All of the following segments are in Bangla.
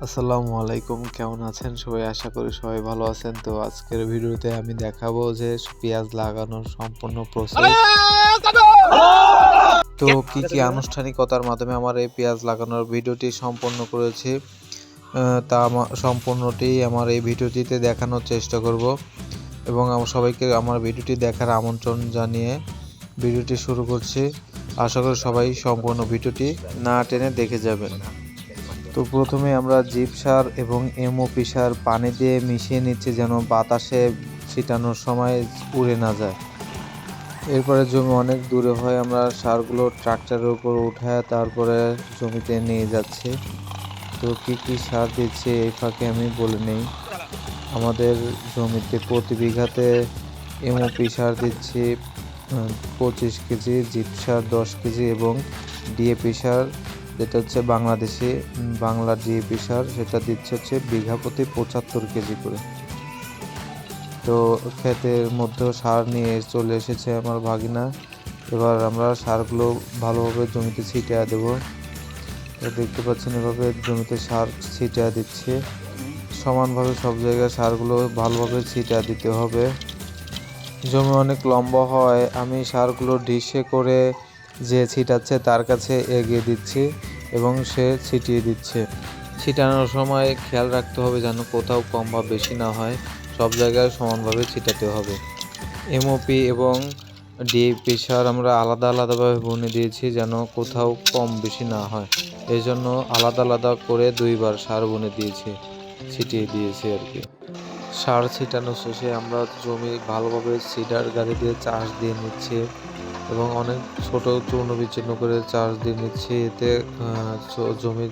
আসসালামু আলাইকুম, কেমন আছেন সবাই? আশা করি সবাই ভালো আছেন। তো আজকের ভিডিওতে আমি দেখাবো যে পেঁয়াজ লাগানোর সম্পূর্ণ প্রসেস। তো কি আনুষ্ঠানিকতার মাধ্যমে আমার এই পেঁয়াজ লাগানোর ভিডিওটি সম্পন্ন করেছি, তা সম্পূর্ণটি আমার এই ভিডিওটিতে দেখানোর চেষ্টা করব এবং সবাইকে আমার ভিডিওটি দেখার আমন্ত্রণ জানিয়ে ভিডিওটি শুরু করছি। আশা করি সবাই সম্পূর্ণ ভিডিওটি না টেনে দেখে যাবেন। তো প্রথমে আমরা জিপ সার এবং এমওপি সার পানি দিয়ে মিশিয়ে নিচ্ছি যেন বাতাসে ছিটানোর সময় উড়ে না যায়। এরপরে জমি অনেক দূরে হয়, আমরা সারগুলো ট্রাক্টরের উপর উঠায় তারপরে জমিতে নিয়ে যাচ্ছি। তো কি সার দিচ্ছি এই ফাঁকে আমি বলে নেই। আমাদের জমিতে প্রতি বিঘাতে এমওপি সার দিচ্ছি 25 কেজি, জিপ সার 10 কেজি এবং ডিএপি সার যেটা হচ্ছে বাংলা ডিএপি সার, সেটা দিচ্ছে হচ্ছে বিঘা প্রতি 75 কেজি করে। তো ক্ষেতের মধ্যেও সার নিয়ে চলে এসেছে আমার ভাগিনা। এবার আমরা সারগুলো ভালোভাবে জমিতে ছিটিয়ে দেবো। তো দেখতে পাচ্ছেন এভাবে জমিতে সার ছিটিয়ে দিচ্ছে। সমানভাবে সব জায়গায় সারগুলো ভালোভাবে ছিটিয়ে দিতে হবে। জমি অনেক লম্বা হয়, আমি সারগুলো ডিশে করে যে ছিটাচ্ছে তার কাছে এগিয়ে দিচ্ছি এবং সে ছিটিয়ে দিচ্ছে। ছিটানোর সময় খেয়াল রাখতে হবে যেন কোথাও কম বা বেশি না হয়, সব জায়গায় সমানভাবে ছিটাতে হবে। এমওপি এবং ডিএপি সার আমরা আলাদা আলাদাভাবে বুনে দিয়েছি যেন কোথাও কম বেশি না হয়, এই জন্য আলাদা আলাদা করে 2বার সার বুনে দিয়েছি, ছিটিয়ে দিয়েছি আর কি। সার ছিটানো শেষে আমরা জমি ভালোভাবে সিডার গাড়ি দিয়ে চাষ দিয়ে নিচ্ছি এবং অনেক ছোট চূর্ণ বিচ্ছিন্ন করে চাষ দিয়ে নিচ্ছি। এতে জমি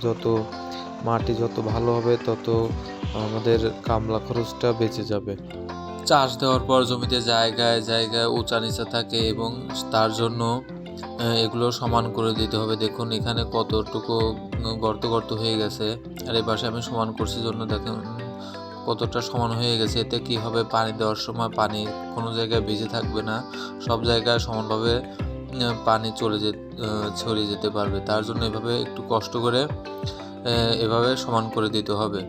মাটি যত ভালো হবে তত আমাদের কামলা খরচটা বেঁচে যাবে। চাষ দেওয়ার পর জমিতে জায়গায় জায়গায় উঁচা নিচা থাকে এবং তার জন্য এগুলো সমান করে দিতে হবে। দেখুন এখানে কতটুকু গর্ত হয়ে গেছে, আর এই পাশে আমি সমান করছি জন্য দেখেন কতটা সমান হয়ে গেছে। এতে কি হবে, পানি দেওয়ার সময় পানি কোনো জায়গায় ভিজে থাকবে না, সব জায়গায় সমানভাবে পানি ছড়িয়ে যেতে পারবে। তার জন্য এভাবে একটু কষ্ট করে এভাবে সমান করে দিতে হবে।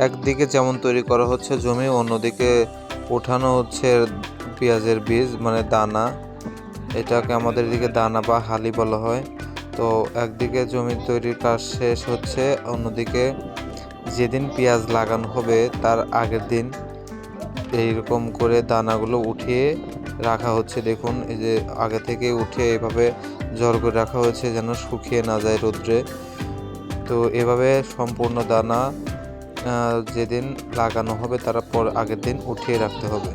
একদিকে যেমন তৈরি করা হচ্ছে জমি, অন্যদিকে ওঠানো হচ্ছে পেঁয়াজের বীজ মানে দানা। এটাকে আমাদের দিকে দানা বা হালি বলা হয়। তো একদিকে জমি তৈরির কাজ শেষ হচ্ছে, অন্যদিকে যেদিন পেঁয়াজ লাগানো হবে তার আগের দিন এইরকম করে দানাগুলো উঠিয়ে রাখা হচ্ছে। দেখুন এই যে আগে থেকে উঠে এভাবে জড় করে রাখা হয়েছে যেন শুকিয়ে না যায় রোদ্রে। তো এভাবে সম্পূর্ণ দানা যেদিন লাগানো হবে তার আগের দিন উঠিয়ে রাখতে হবে।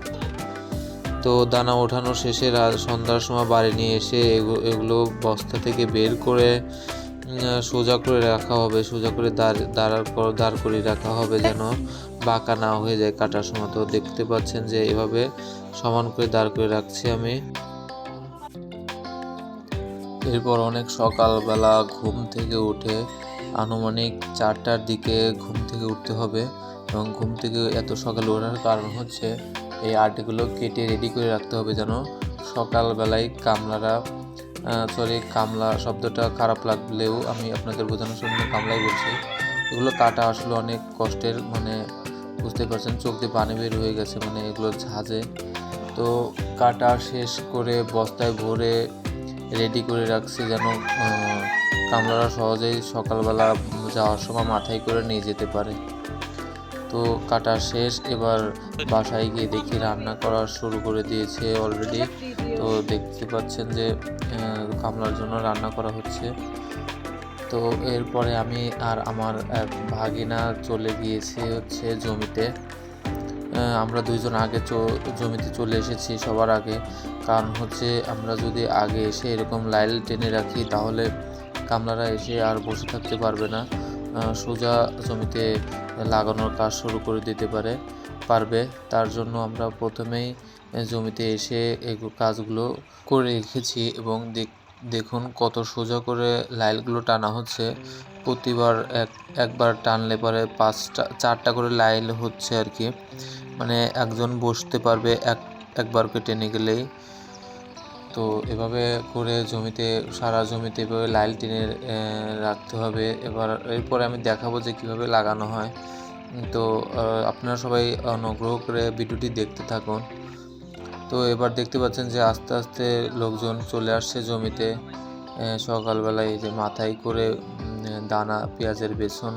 তো দানা ওঠানো শেষে সন্ধ্যার সময় বাড়ি নিয়ে এসে এগুলো বস্তা থেকে বের করে সোজা করে রাখা হবে, সোজা করে দাঁড় করে রাখা হবে যেন বাঁকা না হয়ে যায় কাটার সময়। তো দেখতে পাচ্ছেন যে এভাবে সমান করে দাঁড় করে রাখছি আমি। এরপর অনেক সকালবেলা ঘুম থেকে উঠে আনুমানিক 4টার দিকে ঘুম থেকে উঠতে হবে এবং ঘুম থেকে এত সকালে ওঠার কারণ হচ্ছে এই আটিগুলো কেটে রেডি করে রাখতে হবে যেন সকালবেলায় কামলা শব্দটা খারাপ লাগলেও আমি আপনাদের বোঝানোর জন্য কামলাই বলছি। এগুলো কাটা আসলে অনেক কষ্টের, মানে বুঝতে পারছেন চোখ দিয়ে পানি বের হয়ে গেছে, মানে এগুলো ঝাঁঝে। তো কাটা শেষ করে বস্তায় ভরে রেডি করে রাখছি যেন কামলারা সহজেই সকালবেলা যাওয়ার সময় মাথায় করে নিয়ে যেতে পারে। তো কাটা শেষ, এবার বাসায় গিয়ে দেখি রান্না করা শুরু করে দিয়েছে অলরেডি। তো দেখতে পাচ্ছেন যে কামলার জন্য রান্না করা হচ্ছে। তো এরপরে আমি আর আমার এক ভাগিনা চলে গিয়েছি হচ্ছে জমিতে। আমরা দুইজন আগে জমিতে চলে এসেছি সবার আগে, কারণ হচ্ছে আমরা যদি আগে এসে এরকম লাইন টেনে রাখি তাহলে কামলারা এসে আর বসে থাকতে পারবে না, সোজা জমিতে লাগানোর কাজ শুরু করে দিতে পারবে। তার জন্য আমরা প্রথমেই জমিতে এসে কাজগুলো করে রেখেছি এবং দেখুন কত সোজা করে লাইনগুলো টানা হচ্ছে। প্রতিবার একবার টানলে পরে 4টা করে লাইন হচ্ছে আর কি, মানে একজন বসতে পারবে একবার টেনে গেলেই। তো এভাবে করে জমিতে সারা জমিতে এভাবে লাইল টেনে রাখতে হবে। এরপরে আমি দেখাবো যে কীভাবে লাগানো হয়। তো আপনারা সবাই অনুগ্রহ করে ভিডিওটি দেখতে থাকুন। তো এবার দেখতে পাচ্ছেন যে আস্তে আস্তে লোকজন চলে আসছে জমিতে। সকালবেলায় এই যে মাথায় করে দানা পেঁয়াজের বেসন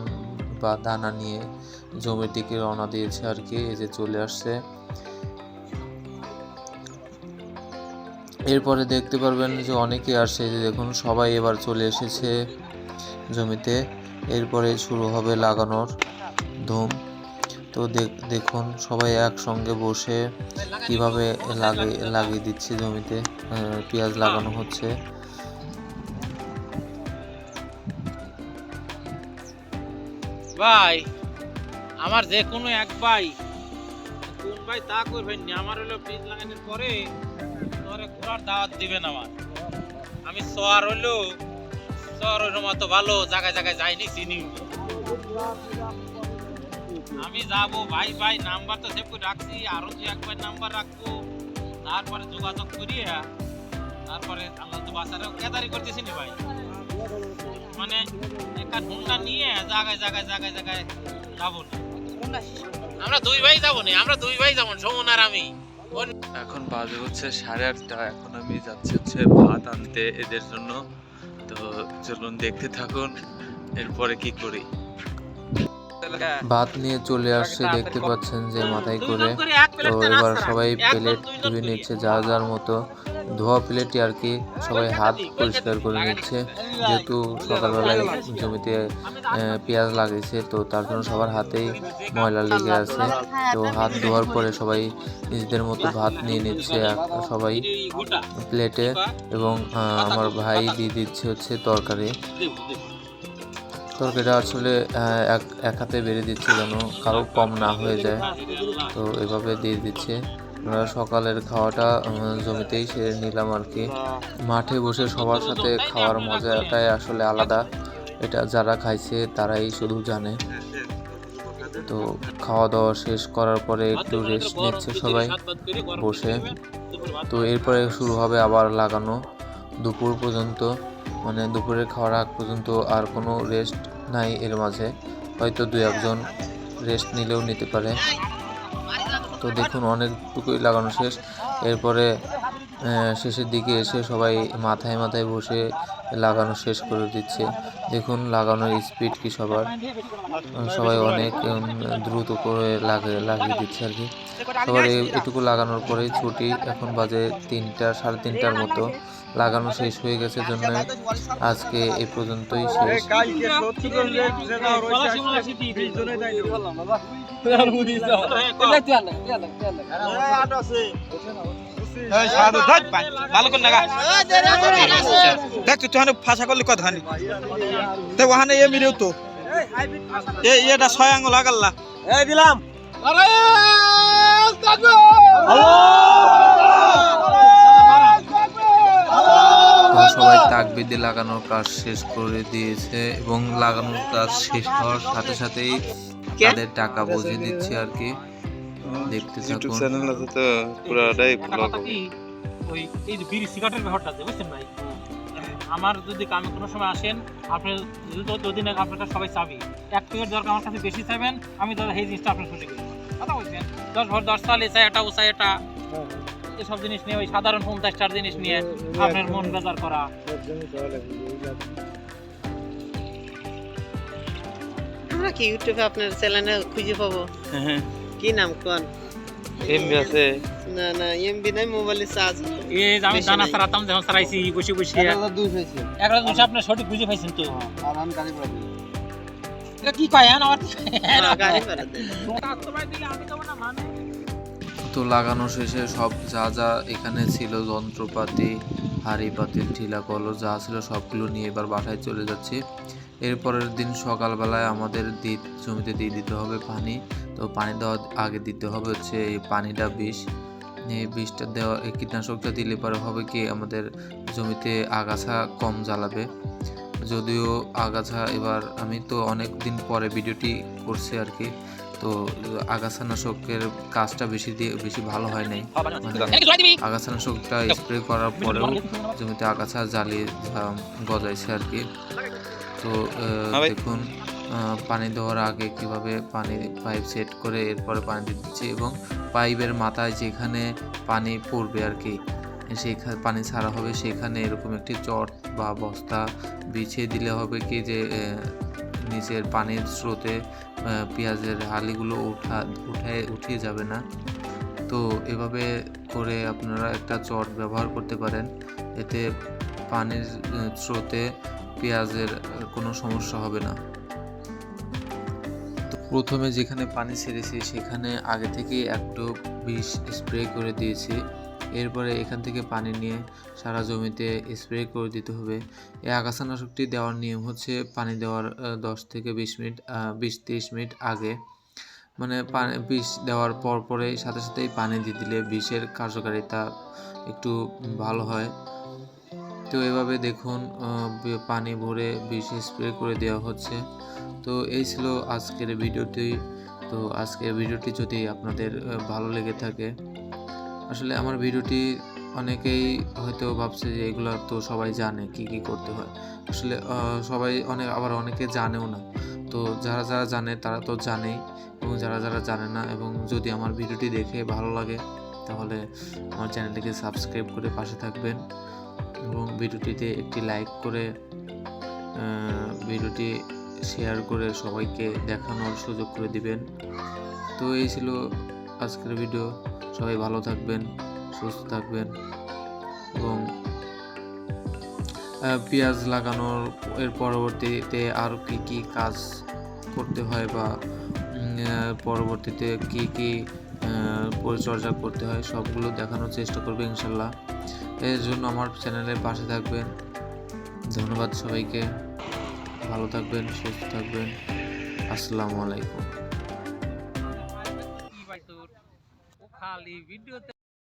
বা দানা নিয়ে জমির দিকে রওনা দিয়েছে আর কি। এই যে চলে আসছে। এরপরে দেখতে পারবেন যে অনেকে আসছে, যে দেখুন সবাই এবার চলে এসেছে জমিতে। এরপরে শুরু হবে লাগানোর ধুম। তো দেখুন সবাই একসঙ্গে বসে কিভাবে লাগিয়ে দিচ্ছে জমিতে, পেঁয়াজ লাগানো হচ্ছে। ভাই আমার যে কোনো এক ভাই কোন ভাই তা করবেন না, আমার হলো পেঁয়াজ লাগানোর পরে তোরে ঘোরার দাওয়াত দিবেন। আমি শহর হলো মতো ভালো জায়গায় জায়গায় যাইনি, চিনি। আমি যাবো ভাই নাম্বার তো সেভ করে রাখছি, আরো যে একবার নাম্বার রাখবো, তারপরে যোগাযোগ করিয়ে তারপরে আল্লাহ তো বাসারে কেদারি করতেছি না ভাই। মানে একটা হুন্ডা নিয়ে জায়গায় যাবো না, আমরা দুই ভাই যাবো না, সুমন আর আমি। এখন বাজে হচ্ছে 8:30। এখন আমি যাচ্ছি হচ্ছে ভাত আনতে এদের জন্য। তো চলুন দেখতে থাকুন এরপরে কি করি। ভাত নিয়ে চলে আসছে, দেখতে পাচ্ছেন যে মাথায় করে। তো এবার সবাই প্লেট ধুয়ে নিচ্ছে যার যার মতো, ধোয়া প্লেটই আর কি। সবাই হাত পরিষ্কার করে নিচ্ছে, যেহেতু সকালবেলায় জমিতে পেঁয়াজ লাগিয়েছে, তো তার জন্য সবার হাতেই ময়লা লেগে আছে। তো হাত ধোয়ার পরে সবাই নিজেদের মতো ভাত নিয়ে নিচ্ছে সবাই প্লেটে। এবং আমার ভাই দিয়ে দিচ্ছে হচ্ছে তরকারিটা আসলে এক হাতে বেড়ে দিচ্ছে যেন কারো কম না হয়ে যায়। তো এভাবে দিয়ে দিচ্ছে। আমরা সকালের খাওয়াটা জমিতেই সেরে নিলাম আর কি। মাঠে বসে সবার সাথে খাওয়ার মজাটাই আসলে আলাদা, এটা যারা খাইছে তারাই শুধু জানে। তো খাওয়া দাওয়া শেষ করার পরে একটু রেস্ট নিচ্ছে সবাই বসে। তো এরপরে শুরু হবে আবার লাগানো দুপুর পর্যন্ত, মানে দুপুরের খাওয়ার আগ পর্যন্ত আর কোনো রেস্ট নাই। এর মাঝে হয়তো 2-1 রেস্ট নিলেও নিতে পারে। তো দেখুন অনেকটুকুই লাগানো শেষ। এরপরে শেষের দিকে এসে সবাই মাথায় বসে লাগানো শেষ করে দিচ্ছে। দেখুন লাগানোর স্পিড কি সবাই অনেক দ্রুত করে লাগিয়ে দিচ্ছে আর কি। সবার এটুকু লাগানোর পরেই ছুটি। এখন বাজে 3টা 3:30টার মতো। লাগানো শেষ হয়ে গেছে জন্য আজকে এই পর্যন্তই শেষ। দেখ তুই ফাঁসা করলে কথা নেই, ওখানে এ মিলেও তো এটা 6 আঙ্গুল আগাল্লা দিলাম। সবাই তাকবীর দিয়ে লাগানোর কাজ শেষ করে দিয়েছে, এবং লাগানোর কাজ শেষ হওয়ার সাথে সাথেই তাদের টাকা বুঝিয়ে দিচ্ছে আর কি। দেখতে থাকুন। চ্যানেল আছে তো পুরোটাই ব্লগ হবে। ওই এই যে বিড়ি সিগারেটের ব্যাপারটা আছে, বুঝছেন ভাই? আমার যদি কামে কোনো সময় আসেন, আপনি যদি না আপনার কাছে সবাই চাবি 1 প্যাকেট দরকার, আমার কাছে বেশি চাইবেন, আমি দাদা এই জিনিসটা আপনার খুশি করবো। কথা বলছেন 10 ভর 10 সালে চাই এটা ও চাই এটা, এসব জিনিস নিয়ে ওই সাধারণ 50টার জিনিস নিয়ে আপনার মন বেজার করা। আমরা কি ইউটিউবে আপনার চ্যানেলে খুঁজে পাবো? কি নাম কোন? এমবি আছে না এমবি নাই, মোবাইলে চার্জ। এই আমি জানা সারাতাম যখন সারাইছি বসে একলা দুই পাইছি, একলা দুই আপনি সঠিক বুঝে পাইছেন তো। আর আমি গাড়ি ভাড়া দিই, এটা কি কয় আমার গাড়ি ভাড়া দেই, কাস্টমার দিলে আমি দেব না মানে। তো লাগানো শেষে সব যা এখানে ছিল যন্ত্রপাতি, হাঁড়ি পাতিল ঢিলা কলস যা ছিল সবগুলো নিয়ে এবার বাসায় চলে যাচ্ছি। এরপরের দিন সকালবেলায় আমাদের জমিতে দিয়ে দিতে হবে পানি। তো পানি দেওয়ার আগে দিতে হবে হচ্ছে এই পানিটা বিষ। এই বিষটা দেওয়া, এই কীটনাশকটা দিলে পরে হবে কি আমাদের জমিতে আগাছা কম জ্বালাবে। যদিও আগাছা এবার আমি তো অনেক দিন পরে ভিডিওটি করছি আর কি, তো আগাছানাশকের কাজটা বেশি ভালো হয় নাই, আগাছানাশকটা স্প্রে করার পরেও জমিতে আগাছা জ্বালিয়ে গজাইছে আর কি। তো দেখুন পানি দেওয়ার আগে কিভাবে পাইপ সেট করে এরপরে পানি দিচ্ছি, এবং পাইপের মাথায় যেখানে পানি পড়বে আর কি, সেখানে পানি ছাড়া হবে, সেখানে এরকম একটি চট বা বস্তা বিছিয়ে দিলে হবে কি যে নিচের পানির স্রোতে পেঁয়াজের হালিগুলো উঠিয়ে যাবে না। তো এভাবে করে আপনারা একটা চট ব্যবহার করতে পারেন, এতে পানির স্রোতে পেঁয়াজের কোনো সমস্যা হবে না। তো প্রথমে যেখানে পানি ছেড়েছি সেখানে আগে থেকে একটু বিষ স্প্রে করে দিয়েছি, এরপরে এখান থেকে পানি নিয়ে সারা জমিতে স্প্রে করে দিতে হবে। এই আগাছানাশকটি দেওয়ার নিয়ম হচ্ছে পানি দেওয়ার 10 থেকে 20-30 মিনিট আগে, মানে বিষ দেওয়ার পরেই সাথেই পানি দিয়ে দিলে বিষের কার্যকারিতা একটু ভালো হয়। তো এভাবে দেখুন পানি ভরে বিষ স্প্রে করে দেওয়া হচ্ছে। তো এই ছিল আজকের ভিডিওটি। তো আজকের ভিডিওটি যদি আপনাদের ভালো লেগে থাকে, আসলে আমার ভিডিওটি অনেকেই হয়তো ভাবছে যে এগুলো তো সবাই জানে কি করতে হয়, আসলে সবাই আবার অনেকে জানেও না। তো যারা জানে তারা তো জানেই, এবং যারা জানে না, এবং যদি আমার ভিডিওটি দেখে ভালো লাগে তাহলে আমার চ্যানেলটিকে সাবস্ক্রাইব করে পাশে থাকবেন, এবং ভিডিওটিতে একটি লাইক করে ভিডিওটি শেয়ার করে সবাইকে দেখানোর সুযোগ করে দিবেন। তো এই ছিল আজকের ভিডিও। সবাই ভালো থাকবেন, সুস্থ থাকবেন, এবং পেঁয়াজ লাগানোর পরবর্তীতে আরও কি কাজ করতে হয় বা পরবর্তীতে কি পরিচর্যা করতে হয় সবগুলো দেখানোর চেষ্টা করবে ইনশাল্লাহ। এর জন্য আমার চ্যানেলের পাশে থাকবেন। ধন্যবাদ সবাইকে, ভালো থাকবেন, সুস্থ থাকবেন। আসসালামু আলাইকুম। খালি ভিডিওতে